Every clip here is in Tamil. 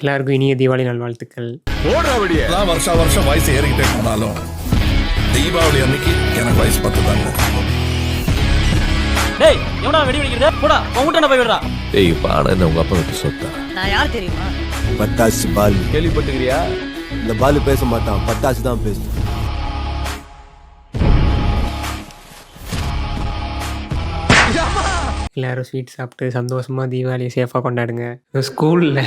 எல்லாருக்கும் இனிய தீபாவளி நல்வாழ்த்துக்கள். வருஷம் வருஷம் வயசு ஏறிக்கிட்டே போனாலும் தீபாவளி அன்னைக்கு எனக்கு வயசு 10 தாங்க. டேய் எவனா வெடி வெடிக்கிறத போடா உன்கிட்ட போய் விடுறா. ஏய் பாட என்ன உங்க அப்பா விட்டு சொத்தா? நான் யார் தெரியுமா? பட்டாசு பால். கேள்விப்பட்டுக்கிறியா? இந்த பால் பேச மாட்டான், பட்டாசு தான் பேசும். எல்லோரும் ஸ்வீட் சாப்பிட்டு சந்தோஷமாக தீபாவளியை சேஃபாக கொண்டாடுங்க. ஸ்கூலில்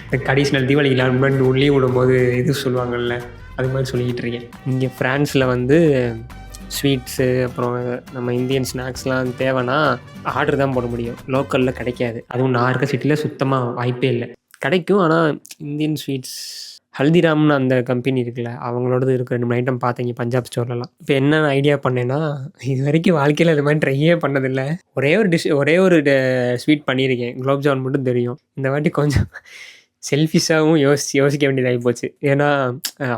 இந்த ட்ரெடிஷ்னல் தீபாவளிக்கு எல்லாரும் முன்னாடி உள்ளே விடும்போது இது சொல்லுவாங்கள்ல, அது மாதிரி சொல்லிக்கிட்டு இருக்கேன். இங்கே ஃப்ரான்ஸில் வந்து ஸ்வீட்ஸு அப்புறம் நம்ம இந்தியன் ஸ்நாக்ஸ்லாம் தேவைன்னா ஆர்டர் தான் போட முடியும், லோக்கலில் கிடைக்காது. அதுவும் நான் இருக்க சிட்டியில் சுத்தமாக வாய்ப்பே இல்லை. கிடைக்கும், ஆனால் இந்தியன் ஸ்வீட்ஸ் ஹல்திராம்னு அந்த கம்பெனி இருக்குல்ல, அவங்களோடது இருக்க 2 ஐட்டம் பார்த்தீங்க பஞ்சாப் ஸ்டோர்லலாம். இப்போ என்ன ஐடியா பண்ணேன்னா, இது வரைக்கும் வாழ்க்கையில் இது மாதிரி ட்ரையே பண்ணதில்லை. ஒரே ஒரு ஸ்வீட் பண்ணியிருக்கேன், குலோப் ஜாமுன் மட்டும் தெரியும். இந்த வாட்டி கொஞ்சம் செல்ஃபிஷாகவும் யோசிக்க வேண்டியதாகி போச்சு. ஏன்னா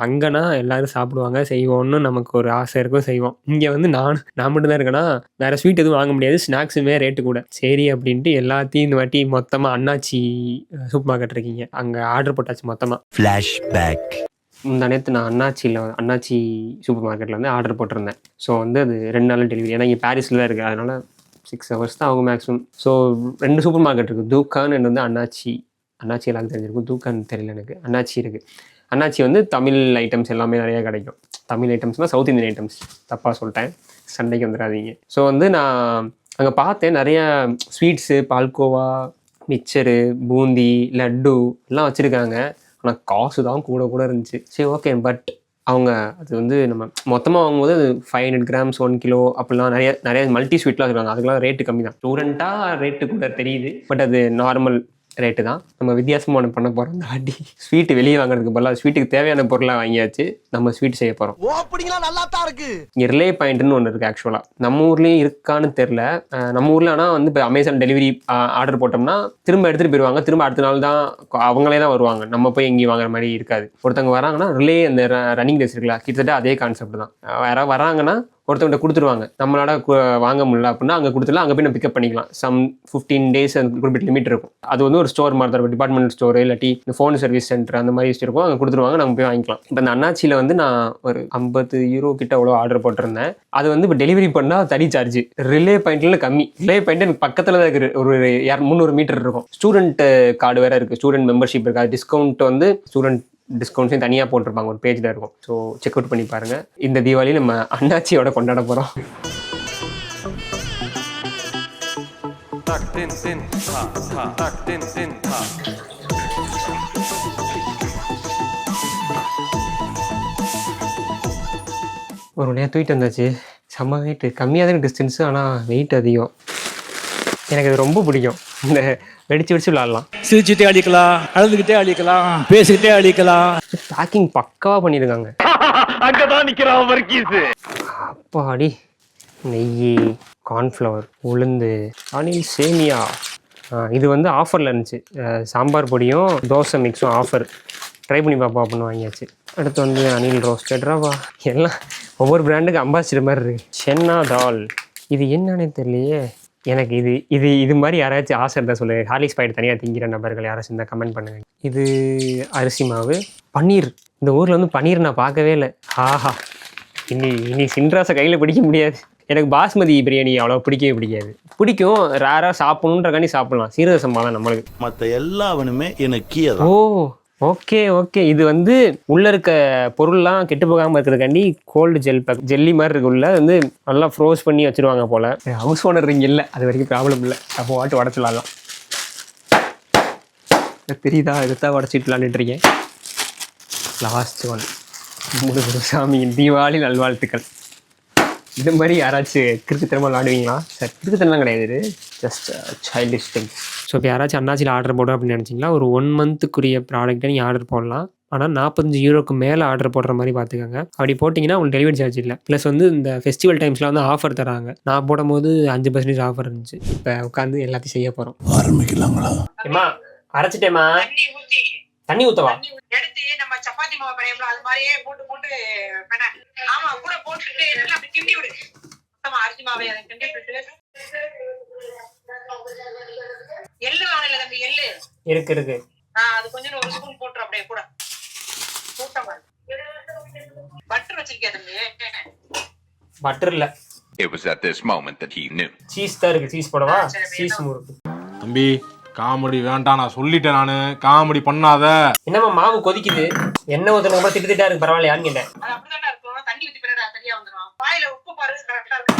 அங்கேனா எல்லோரும் சாப்பிடுவாங்க, செய்வோம்னு நமக்கு ஒரு ஆசை இருக்கும், செய்வோம். இங்கே வந்து நான் மட்டும்தான் இருக்கேன்னா வேறு ஸ்வீட் எதுவும் வாங்க முடியாது, ஸ்நாக்ஸுமே ரேட்டு கூட. சரி அப்படின்ட்டு எல்லாத்தையும் இந்த வாட்டி மொத்தமாக அண்ணாச்சி சூப்பர் மார்க்கெட் இருக்கீங்க, அங்கே ஆர்டர் போட்டாச்சு மொத்தமாக. ஃப்ளாஷ்பேக். இந்த நேற்று நான் அண்ணாச்சி சூப்பர் மார்க்கெட்டில் வந்து ஆர்டர் போட்டிருந்தேன். ஸோ வந்து அது 2 நாள் டெலிவரி. ஏன்னா இங்கே பாரிஸில் தான் இருக்குது, அதனால் 6 hours தான் ஆகும் மேக்ஸிமம். ஸோ 2 சூப்பர் மார்க்கெட் இருக்குது, தூக்கான்னு வந்து அண்ணாச்சி எல்லாருக்கும் தெரிஞ்சிருக்கும், தூக்கான்னு தெரியல எனக்கு. அண்ணாச்சி இருக்குது. அண்ணாச்சி வந்து தமிழ் ஐட்டம்ஸ் எல்லாமே நிறையா கிடைக்கும். தமிழ் ஐட்டம்ஸ்னால் சவுத் இந்தியன் ஐட்டம்ஸ், தப்பாக சொல்லிட்டேன், சண்டைக்கு வந்துடாதீங்க. ஸோ வந்து நான் அங்கே பார்த்தேன் நிறையா ஸ்வீட்ஸு, பால்கோவா, மிக்சரு, பூந்தி, லட்டு எல்லாம் வச்சுருக்காங்க. ஆனால் காசு தான் கூட இருந்துச்சு. சரி ஓகே, பட் அவங்க அது வந்து நம்ம மொத்தமாக வாங்கும்போது அது 500 grams 1 kilo அப்படிலாம் நிறைய மல்டி ஸ்வீட்லாம் இருக்காங்க. அதுக்கெலாம் ரேட்டு கம்மி தான். ஸ்டூடெண்ட்டாக ரேட்டு கூட தெரியுது, பட் அது நார்மல் ரேட்டு தான். நம்ம வித்தியாசமாக ஒன்று பண்ண போகிறோம் இந்த வாட்டி. ஸ்வீட்டு வெளியே வாங்குறதுக்கு பதிலாக ஸ்வீட்டுக்கு தேவையான பொருளாக வாங்கியாச்சு, நம்ம ஸ்வீட் செய்ய போகிறோம். இங்கே ரிலே பாயிண்ட்னு ஒன்று இருக்குது. ஆக்சுவலாக நம்ம ஊர்லேயும் இருக்கான்னு தெரில. நம்ம ஊரில் ஆனால் வந்து இப்போ அமேசான் டெலிவரி ஆர்டர் போட்டோம்னா திரும்ப எடுத்துகிட்டு போயிடுவாங்க, திரும்ப அடுத்த நாள் தான் அவங்களே தான் வருவாங்க, நம்ம போய் எங்கேயும் வாங்குற மாதிரி இருக்காது. ஒருத்தவங்க வராங்கன்னா ரிலே அந்த ரன்னிங் டேஸ் இருக்குல்ல, கிட்டத்தட்ட அதே கான்செப்ட் தான். யாராவது வராங்கன்னா ஒருத்தவங்க கொடுத்துருவாங்க, நம்மளால வாங்க முடியல அப்படின்னா அங்கே கொடுத்துலாம், அங்கே போய் நம்ம பிக்கப் பண்ணிக்கலாம். சம் 15 days அந்த குறிப்பிட்ட லிமிட் இருக்கும். அது வந்து ஒரு ஸ்டோர் மாதிரி தான் இருக்கும், டிபார்ட்மெண்ட் ஸ்டோர் இல்லாட்டி இந்த ஃபோன் சர்வீஸ் சென்டர் அந்த மாதிரி இருக்கும், அங்கே கொடுத்துருவாங்க, நம்ம போய் வாங்கிக்கலாம். இப்போ இந்த அண்ணாச்சியில் வந்து நான் ஒரு 50 euro கிட்ட அவ்வளோ ஆர்டர் போட்டிருந்தேன். அது வந்து இப்போ டெலிவரி பண்ணால் தனி சார்ஜ். ரிலே பாயிண்ட்ல கம்மி. ரிலே பாயிண்ட் எனக்கு பக்கத்தில் தான் இருக்குது, ஒரு 300 மீட்டர் இருக்கும். ஸ்டூடெண்ட் கார்டு வேறு இருக்குது, ஸ்டூடெண்ட் மெம்பர்ஷிப் இருக்குது. அது டிஸ்கவுண்ட் வந்து ஸ்டூடெண்ட் டிஸ்கவுண்ட்ஸையும் தனியாக போட்டிருப்பாங்க, ஒரு பேஜில் இருக்கும். ஸோ செக் அவுட் பண்ணி பாருங்கள். இந்த தீபாவளி நம்ம அண்ணாச்சியோட கொண்டாட போகிறோம். ஒரு வழியாக தூக்கிட்டு வந்தாச்சு. செம்ம வெயிட், கம்மியாக தான் டிஸ்டன்ஸு, ஆனால் வெயிட் அதிகம். எனக்கு அது ரொம்ப பிடிக்கும். இந்த வெடிச்சு விளாட்லாம், சிரிச்சுட்டே அடிக்கலாம், அழுதுகிட்டே அடிக்கலாம், பேசிக்கிட்டே அடிக்கலாம். பேக்கிங் பக்காவாக பண்ணியிருக்காங்க. அங்கதான் நிக்கிறான் வர்க்கீஸ். அப்பாடி, நெய், கார்ன்ஃப்ளவர், உளுந்து, அணில் சேமியா. இது வந்து ஆஃபரில் இருந்துச்சு. சாம்பார் பொடியும் தோசை மிக்ஸும் ஆஃபர். ட்ரை பண்ணி பாப்பா அப்படின்னு வாங்கியாச்சு. அடுத்து வந்து அணில் ரோஸ்டட் ரவா. எல்லாம் ஒவ்வொரு பிராண்டுக்கு அம்பாசிடர் மாதிரி இருக்குது. சென்னா தால், இது என்னன்னே தெரியலையே எனக்கு. இது மாதிரி யாராச்சும் ஆசை இருந்தால் சொல்லு. ஹார்லிக்ஸ் பாக்கெட் தனியாக திங்கிற நபர்கள் யாராச்சும் இருந்தால் கமெண்ட் பண்ணுங்கள். இது அரிசி மாவு. பன்னீர், இந்த ஊரில் வந்து பன்னீர் நான் பார்க்கவே இல்லை. ஆஹா, இனி சின்ராஸை கையில் பிடிக்க முடியாது. எனக்கு பாஸ்மதி பிரியாணி அவ்வளோ பிடிக்காது. பிடிக்கும், ரேராக சாப்பிடணுன்றக்காண்டி சாப்பிட்லாம். சீரக சம்பா தான் நம்மளுக்கு. மற்ற எல்லாவனுமே எனக்கு. ஓ ஓகே, இது வந்து உள்ளே இருக்க பொருள்லாம் கெட்டு போகாமல் இருக்கிறதுக்காண்டி கோல்டு ஜெல்லி மாதிரி இருக்குள்ள வந்து நல்லா ஃப்ரோஸ் பண்ணி வச்சுருவாங்க போல். ஹவுஸ் ஓனர் இங்கே இல்லை, அது வரைக்கும் ப்ராப்ளம் இல்லை. அப்போ வாட்டு உடச்சிடலாம். தெரியுதா, இதைத்தான் உடச்சிட்டு விளாண்டுட்ருக்கேன். Last one. முருகர் சாமியின் தீபாவளி நல்வாழ்த்துக்கள். இது மாதிரி யாராச்சும் கிறுக்குத்தனமாக விளாடுவீங்களா? சார் கிறுக்குத்தனம்லாம் கிடையாது, ஜஸ்ட் சைல்டிஷ் திங்ஸ். ஸோ இப்போ யாராச்சும் அண்ணாச்சியில் ஆர்டர் போடுறோம் அப்படின்னு நினச்சிங்களா, ஒரு 1 monthக்குரிய ப்ராடக்ட்டை நீங்கள் ஆர்டர் போடலாம். ஆனால் 45 euroக்கு மேலே ஆர்டர் போடுற மாதிரி பார்த்துக்கோங்க. அப்படி போட்டிங்கன்னா உங்களுக்கு டெலிவரி சார்ஜ் இல்லை. ப்ளஸ் வந்து இந்த ஃபெஸ்டிவல் டைம்ஸில் வந்து ஆஃபர் தராங்க. நான் போடும்போது 5% ஆஃபர் இருந்துச்சு. இப்போ உட்காந்து எல்லாத்தையும் செய்ய போகிறோம். ஆரம்பிக்கலாங்களா? ஏம்மா அரைச்சிட்டேம்மா. தண்ணி ஊற்றவா? எடுத்து நம்ம சப்பாத்தி மாவு பிணையம்ல அது மாதிரியே போட்டு ஆமா கூட போட்டுட்டு நல்லா அப்படி கிண்டி விடு. மொத்தமா அரிசி மாவை அதை கிண்டி விட்டு. எள்ளு வாங்கல தம்பி, எள்ளு இருக்கு. அது கொஞ்சம் ஒரு ஸ்பூன் போட்டுரு அப்படியே கூட. கூட்டமா பட்டர் வச்சிருக்கியா தம்பி? பட்டர் இல்ல. It was at this moment that he knew. Cheese தான் இருக்கு. சீஸ் போடவா? சீஸ் முறுக்கு. தம்பி காமெடி வேண்டாம், நான் சொல்லிட்டேன். நானு காமெடி பண்ணாத. என்னம்மா மாவு கொதிக்குது, எண்ணெய் ஊத்துன அப்புறம் திட்டு இருக்கு, பரவாயில்லையான்னு கேட்டேன். அது அப்படிதானே இருக்கும். தண்ணி ஊத்தி பிறகு சரியா வந்துடும். வாயில உப்பு பாரு கரெக்டா இருக்கு.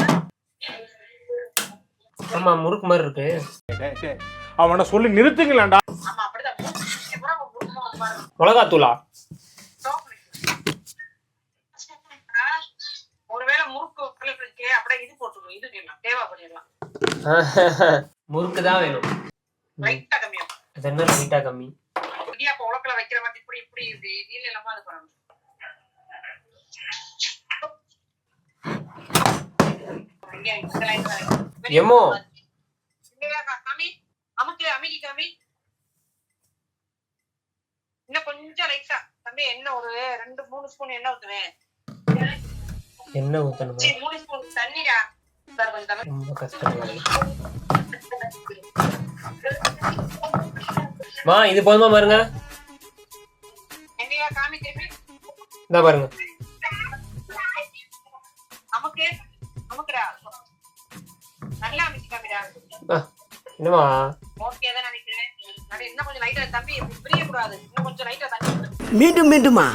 ஆமா முறுக்கு மாதிரி இருக்கு. அவன சொல்லி நிறுத்துங்களேன்டா. ஆமா அப்படிதான். மிளகாத்தூளா? ஒருவேளை முறுக்கு இருக்கு அப்படியே இது போட்டுருவோம். இது தேவா பண்ணிடலாம். முறுக்கு தான் வேணும். லைட்டா கம்மியா. அது என்ன லைட்டா கம்மி? இடியாப்ப உலக்கல வைக்கிற மாதிரி இப்படி இப்படி இது இல்லாம அது பண்ணணும். எமோ காமி அமுக்கு அமுக்கி காமி. இன்னும் கொஞ்சம் லைட்டா தம்பி எண்ணெய் ஒரு 2-3 ஸ்பூன் எண்ணெய் ஊத்துவேன். எண்ணெய் ஊத்தணுமா? 3 ஸ்பூன் தண்ணிடா. ரொம்ப கஷ்டம். மா இது போதுமா பாருங்க. எண்ணெயா காமி திருப்பி. இதா பாருங்க. அமுக்கு அமுக்குடா. நல்லா அமுக்கி காமிடா. என்னமா? ஓகே தான் நினைக்கிறேன். அட இன்னும் கொஞ்சம் லைட்டா தம்பி பிரிய கூடாது. இன்னும் கொஞ்சம் லைட்டா தண்ணி. மீண்டும் மீண்டுமா?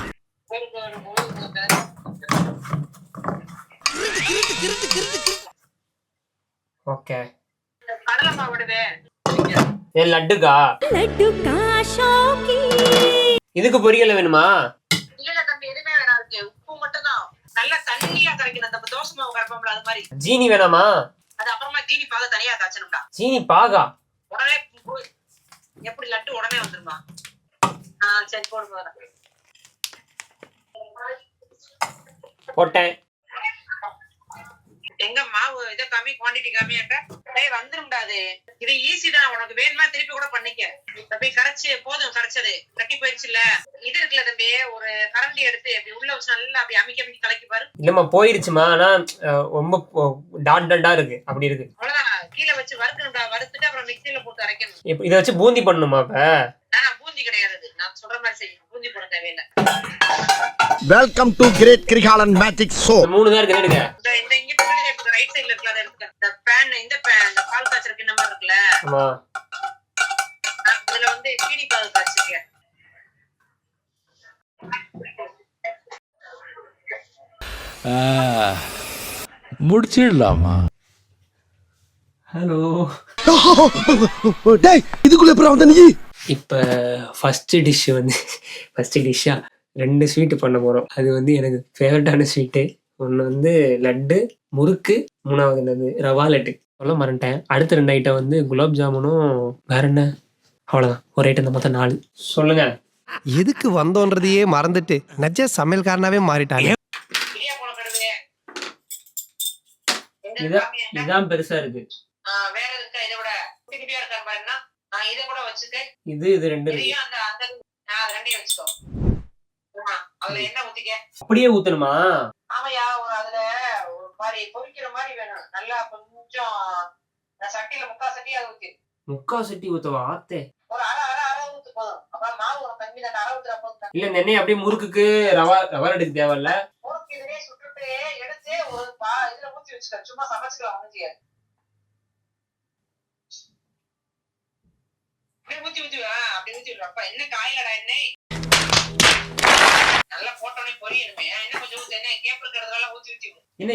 ஓகே. கடலை மாவு விடுவே. ஏ லட்டுக்கா? இதுக்கு பொரியல வேணுமா? இல்ல தம்பி எதுவுமே வேணாம். இருக்கு உப்பு மட்டும் தான். நல்லா தண்ணியா கரைக்கணும். நம்ம தோசை மாவு கரைப்போம்ல அது மாதிரி. ஜீனி வேணாமா? அது அப்புறமா ஜீனி பாக தனியா காய்ச்சணும்டா. ஜீனி பாகா? உடனே எப்படி லட்டு உடனே வந்துருமா? சரி போடு போதும். போட்டேன். எங்க மாவு இதை கம்மி குவான்டிட்டி கம்மியாக்க வந்துரும்டா. அது இது ஈஸி தான். உனக்கு வேணுமா திருப்பி கூட பண்ணிக்க. தம்பி கரைச்சு போதும். கரைச்சது கட்டி போயிடுச்சுல்ல. இது இருக்குல்ல தம்பி, ஒரு கரண்டி எடுத்து அப்படி உள்ள வச்சு நல்லா அப்படி அமிக்க அமிக்கி கலக்கி பாரு. இல்லம்மா போயிருச்சுமா. ஆனா ரொம்ப டாட் டாட்டா இருக்கு. அப்படி இருக்கு. அவ்வளவுதான். கீழே வச்சு வறுக்கணும்டா. வறுத்துட்டு அப்புறம் மிக்சியில போட்டு அரைக்கணும். இதை வச்சு பூந்தி பண்ணணுமா? இப்ப பூந்தி கிடையாது. நான் சொல்ற மாதிரி செய்யணும். பூந்தி போட தேவையில்லை. Welcome to great Kirikalan magic show. 3 தான் இருக்கு. எடுங்க. இந்த இங்க ரைட் சைடுல இருக்குல அத எடுத்துக்க. இந்த பேன் இந்த பால் காய்ச்சறதுக்கு நம்பர் இருக்குல. ஆமா. அதுல வந்து சீனி பால் காய்ச்சிருக்கேன். முடிச்சிடலாமா? ஹலோ. டேய் இதுக்குள்ள எப்பறம் வந்த நீ? இப்போ ஃபர்ஸ்ட் டிஷ்ஷா 2 ஸ்வீட்டு பண்ண போகிறோம். அது வந்து எனக்கு ஃபேவரட்டான ஸ்வீட்டு. ஒன்று வந்து லட்டு, முறுக்கு, 3வது என்னது ரவா லட்டு. சொல்ல மறந்துட்டேன். அடுத்த 2 ஐட்டம் வந்து குலாப் ஜாமுனும் வேற என்ன, அவ்வளோதான். ஒரு ஐட்டம் தான், மொத்தம் 4. சொல்லுங்க. எதுக்கு வந்தோன்றதையே மறந்துட்டு நஜ சமையல்காரனாவே மாறிட்டாங்க. இதான் பெருசா இருக்கு. வேற இருக்கா இதை விட குட்டியா இருக்கா பாருன்னா இதை கூட வச்சுக்க. இது 2 இருக்கு. அந்த ரெண்டையும் வச்சுக்கோ. அதுல என்ன ஊத்திக்க? அப்படியே ஊத்தணுமா? ஆமாயா. அதுல ஒரு மாதிரி பொரிக்கிற மாதிரி வேணும். நல்லா கொஞ்சம் சட்டியில 3/4 சட்டி அதை ஊத்தி. 3/4 சட்டி ஊத்தவா? ஆத்தே. ஒரு அரை ஊத்து போதும். அப்புறம் மாவு கம்மி தான். அரை ஊத்துற போதும். இல்ல இந்த எண்ணெய் அப்படியே முறுக்குக்கு ரவா எடுக்க தேவையில்ல. முறுக்கு இதுலயே சுட்டுட்டு எடுத்து ஒரு இதுல ஊத்தி வச்சுக்க. சும்மா சமைச்சுக்கலாம். ஊத்திய ஊத்தி அப்படி ஊத்தி விடுறப்ப என்ன காயிலடா எண்ணெய் நல்லா போட்டோன்னே பொரியணுமே. என்ன கொஞ்சம் ஊத்து. என்ன கேப் இருக்கிறதுனால ஊத்தி என்ன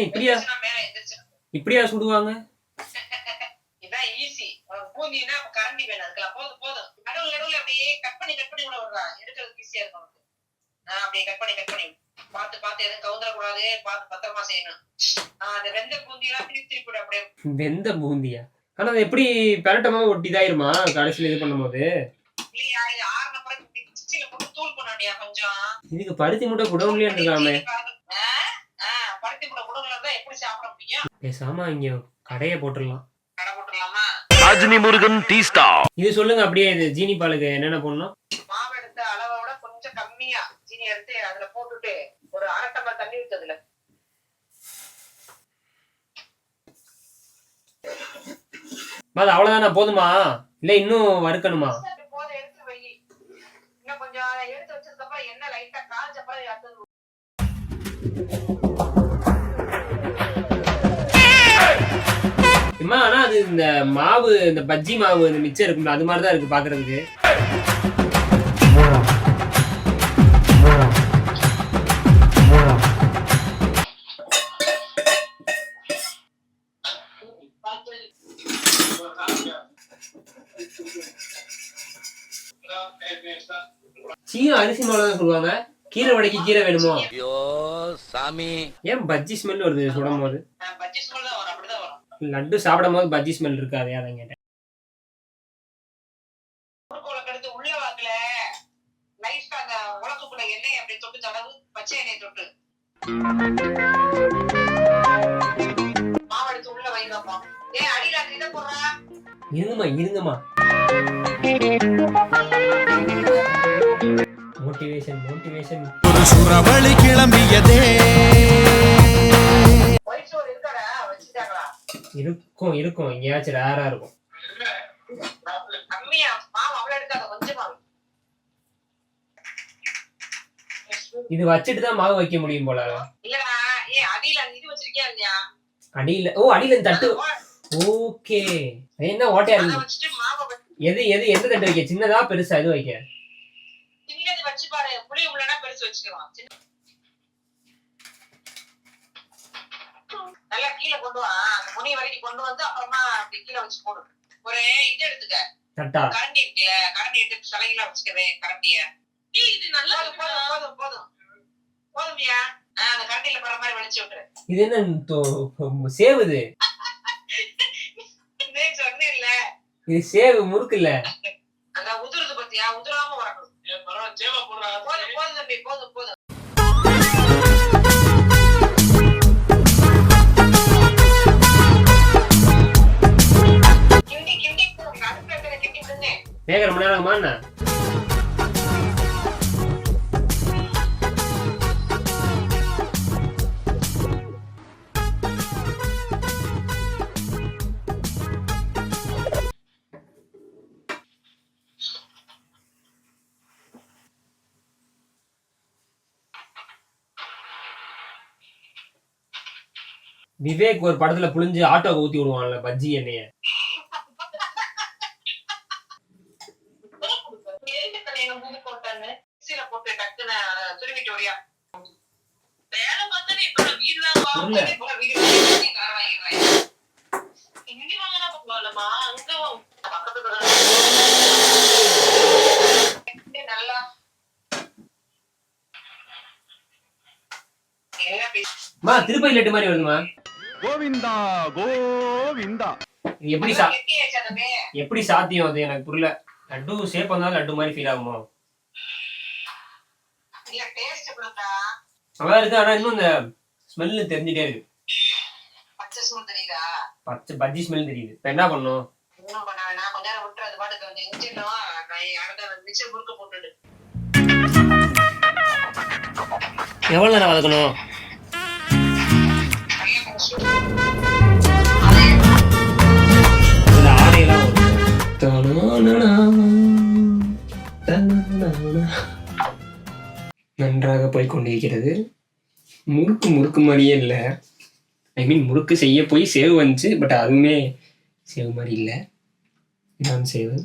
இப்படியா சுடுவாங்க? இதான் ஈஸி. பூந்தினா கரண்டி வேணும். அதுக்கெல்லாம் போதும். நடுவுல அப்படியே கட் பண்ணி கூட விடுறா. எடுக்கிறதுக்கு ஈஸியா இருக்கும். அப்படியே கட் பண்ணி பார்த்து எதுவும் கவுந்துடக்கூடாது. பார்த்து பத்திரமா செய்யணும். அந்த வெந்த பூந்தியெல்லாம் திருப்பி கூட அப்படியே. வெந்த பூந்தியா? ஆனா அது எப்படி பெரட்டமா ஒட்டிதாயிருமா கடைசியில இது பண்ணும்போது? இல்லையா, இது 6 நம்பர் மிக்ஸில போட்டு தூள் பண்ணாடியா கொஞ்சம். இதுக்கு பருத்தி மூட்டை குடவுன்லயே இருக்காமே. பருத்தி மூட்டை குடவுன்ல இருந்தா எப்படி சாப்பிட முடியும்? பேசாம இங்க கடையை போட்டுடலாம். கடை போட்டுடலாமா? Rajini Murugan tea stall. இது சொல்லுங்க அப்படியே. இது ஜீனி பாலுக்கு என்னென்ன போடணும்? மாவு எடுத்த அளவை விட கொஞ்சம் கம்மியா ஜீனி எடுத்து அதுல போட்டுட்டு ஒரு 1/2 டம்ளர் தண்ணி ஊத்துதுல. அவ்வளவுதானா? போதுமா இல்ல இன்னும் வறுக்கணுமா? போதும், எடுத்து வை. அதை எடுத்து வச்சதுக்கு அப்புறம் என்ன லைட்டா காஞ்ச அப்புறம் அடுத்தது அம்மா ஆனா அது இந்த மாவு இந்த பஜ்ஜி மாவு இந்த மிச்சம் இருக்கும்ல அது மாதிரி தான் இருக்கு பாக்குறதுக்கு. சீரம் அரிசி மாவு தான் சொல்லுவாங்க. கீரை வடைக்கு கீரை வேணுமோ? ஐயோ சாமி, ஏன் பஜ்ஜி ஸ்மெல் வருது சுடும் போது? பஜ்ஜி ஸ்மெல் தான் வரும், அப்படிதான் வரும். லட்டு சாப்பிடும் போது பஜ்ஜி ஸ்மெல் இருக்காது, அதான் கேட்டேன். எடுத்து உள்ள வாக்குல லைட்டா அந்த உலக்குள்ள எண்ணெய் அப்படி தொட்டு தடவு, பச்சை எண்ணெய் தொட்டு மாவு எடுத்து உள்ள வைங்கம்மா. ஏன் அடியில அந்த இதை போடுறா? இருங்கம்மா. மோட்டிவேஷன். ஒரு சுறவழி கிளம்பியதே. ஒயிட் சோறு இருக்காடா, வச்சுட்டாங்களா? இருக்கும் எங்கேயாச்சும் ரேரா இருக்கும். கம்மியா மாவு அவ்வளவு எடுக்காத, கொஞ்சமா. இது வச்சுட்டு தான் மாவு வைக்க முடியும் போல. இல்லடா, ஏன் அடியில இது வச்சிருக்கியா இல்லையா? அடியில தட்டு. ஓகே, என்ன ஓட்டையா அதை இருக்கு? வச்சுட்டு மாவை எந்த தட்டு வைக்க? சின்னதா பெருசா எது வைக்க? சின்னது வச்சு பாரு, புளி உள்ளனா பெருசு வச்சுக்கலாம். நல்லா கீழே கொண்டு வா, அந்த முனி வரைக்கும் கொண்டு வந்து அப்புறமா அப்படி கீழே வச்சு போடு. ஒரு இது எடுத்துக்க, தட்டா கரண்டி இருக்குல்ல, கரண்டி எடுத்து சலைகளா வச்சுக்கவே கரண்டிய. இது நல்லா போதுமியா? அந்த கரண்டியில படுற மாதிரி வலிச்சு விட்டுரு. இது என்ன சேவுது? சொன்னே இல்ல, இது சேவு முறுக்கு இல்ல. அந்த உதுருது பத்தியா, உதுராம வரணும். போதும் தம்பி, போதும். கிண்டி அடுப்பு கிண்டி விடுங்க. வேக ரொம்ப நேரம் ஆகுமா என்ன? விவேக் ஒரு படத்துல புளிஞ்சு ஆட்டோக்கு ஊத்தி விடுவான்ல பஜ்ஜி எண்ணெய. போட்டு டக்குன்னு துருவிட்டு வரியா? வேலை பார்த்தா இப்ப வீடு இங்க வாங்கினா போகலாமா? அங்க பக்கத்துல நல்லா மா திருப்பதி லட்டு மாதிரி வருதுமா. கோவிந்தா எப்படி சாத்தியம் அது? எனக்கு புரியல. லட்டு ஷேப் வந்தாலும் லட்டு மாதிரி ஃபீல் ஆகுமோ? நல்லா இருக்கு, ஆனா இன்னும் இந்த ஸ்மெல் தெரிஞ்சுட்டே இருக்கு. பச்சை பஜ்ஜி ஸ்மெல் தெரியுது. இப்ப என்ன பண்ணும்? எவ்வளவு நேரம் வதக்கணும்? நன்றாக போய் கொண்டிருக்கிறது. முறுக்கு மாதிரியே இல்லை. ஐ மீன் முறுக்கு செய்ய போய் சேவ் வந்துச்சு, பட் அதுவுமே சேவ் மாதிரி இல்லை. இதான் சேவ்.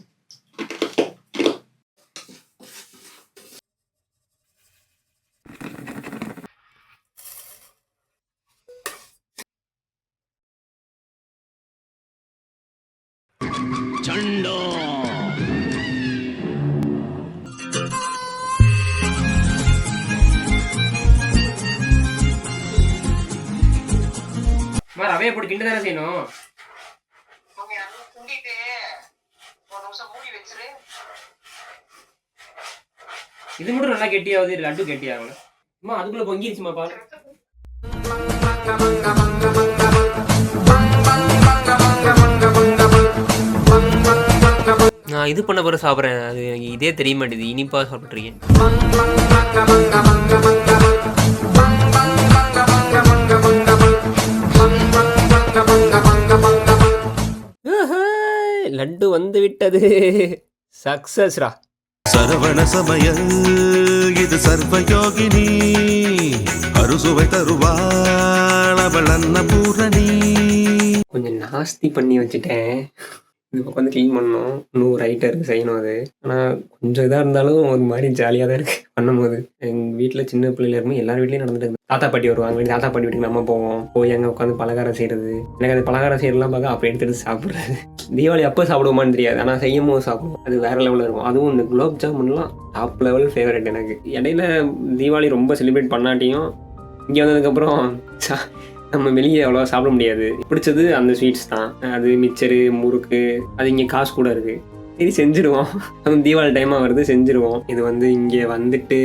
ரவையை போட்டு கிண்டு தானே செய்யணும். இது மட்டும் நல்லா கெட்டியாவது, லட்டு கெட்டியாகல. அம்மா அதுக்குள்ள பொங்கிருச்சுமா பாரு. நான் இது பண்ண பிறகு சாப்பிட்றேன், அது எனக்கு இதே தெரிய மாட்டேது. இனிப்பா சாப்பிட்ருக்கேன். லட்டு வந்து விட்டது. சக்சஸ்ரா. சரவண சமயம் இது சர்வயோகினி அறுசுவை தருவாள் அவள் அன்னபூரணி. கொஞ்சம் நாஸ்தி பண்ணி வச்சுட்டேன். இது உட்காந்து க்ளீன் பண்ணணும். இன்னும் ஒரு ஐட்டம் இருக்குது செய்யணும் அது. ஆனால் கொஞ்சம் இதாக இருந்தாலும் ஒரு மாதிரி ஜாலியாக தான் இருக்குது பண்ணும்போது. எங்கள் வீட்டில் சின்ன பிள்ளையில இருக்கும்போது எல்லார் வீட்லேயும் நடந்துட்டு இருக்கு. தாத்தா பாட்டி வருவாங்க, தாத்தா பாட்டி வீட்டுக்கு நம்ம போவோம். போய் அங்கே உட்காந்து பலகாரம் செய்கிறது. எனக்கு அது பலகாரம் செய்யறதுலாம் பார்க்க அப்போ எடுத்துகிட்டு சாப்பிட்றது. தீபாவளி அப்போ சாப்பிடுவோமான்னு தெரியாது, ஆனால் செய்யும் போது சாப்பிடுவோம். அது வேறு லெவலில் இருக்கும். அதுவும் இந்த குலோப் ஜாமுன்லாம் டாப் லெவல் ஃபேவரட் எனக்கு. இடையில தீபாவளி ரொம்ப செலிப்ரேட் பண்ணாட்டியும் இங்கே வந்ததுக்கப்புறம் நம்ம வெளியே அவ்வளோவா சாப்பிட முடியாது. பிடிச்சது அந்த ஸ்வீட்ஸ் தான். அது மிச்சரு, முறுக்கு, அது இங்கே காசு கூட இருக்குது. சரி செஞ்சுருவோம். தீபாவளி டைமாக வருது செஞ்சுருவோம். இது வந்து இங்கே வந்துட்டு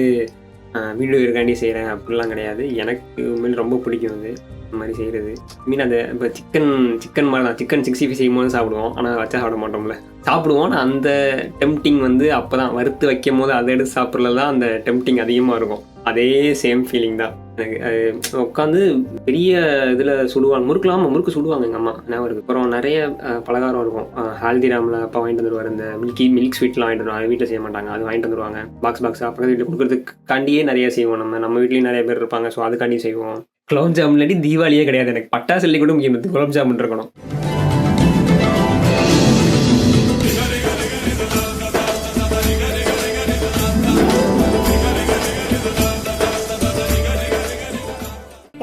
வீடியோ இருக்காண்டி செய்கிறேன் அப்படிலாம் கிடையாது. எனக்கு உண்மையில ரொம்ப பிடிக்கும் அது இந்த மாதிரி செய்கிறது. மீன் அது இப்போ சிக்கன் மாதிரி தான். சிக்கன் 65 செய்யும் போது சாப்பிடுவோம், ஆனால் வச்சா சாப்பிட மாட்டோம்ல. சாப்பிடுவோம். ஆனால் அந்த டெம்ப்டிங் வந்து அப்போ தான் வறுத்து வைக்கும் போது அதை எடுத்து சாப்பிட்றது தான் அந்த டெம்ப்டிங் அதிகமாக இருக்கும். அதே சேம் ஃபீலிங் தான் எனக்கு. உட்காந்து பெரிய இதில் சுடுவாங்க. முறுக்கு சுடுவாங்க எங்கள் அம்மா ஞாபகம் இருக்குது. அப்புறம் நிறைய பலகாரம் இருக்கும். ஹால்திராமில் அப்பா வாங்கிட்டு வந்துடுவார். இந்த மில்க் ஸ்வீட்லாம் வாங்கிட்டு வருவாங்க. வீட்டில் செய்ய மாட்டாங்க, அது வாங்கிட்டு வந்துடுவாங்க. பாக்ஸ் பக்கத்து வீட்டில் கொடுக்குறதுக்காண்டியே நிறைய செய்வோம். நம்ம வீட்லேயும் நிறைய பேர் இருப்பாங்க, ஸோ அதுக்காண்டி செய்வோம். குலோப் ஜாமுன் இல்லாட்டி தீபாவளியே கிடையாது எனக்கு. பட்டாசுலேயே கூட முக்கியம் குலோப் ஜாமுன் இருக்கணும்.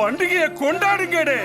பண்டிகையை கொண்டாடுங்கடே.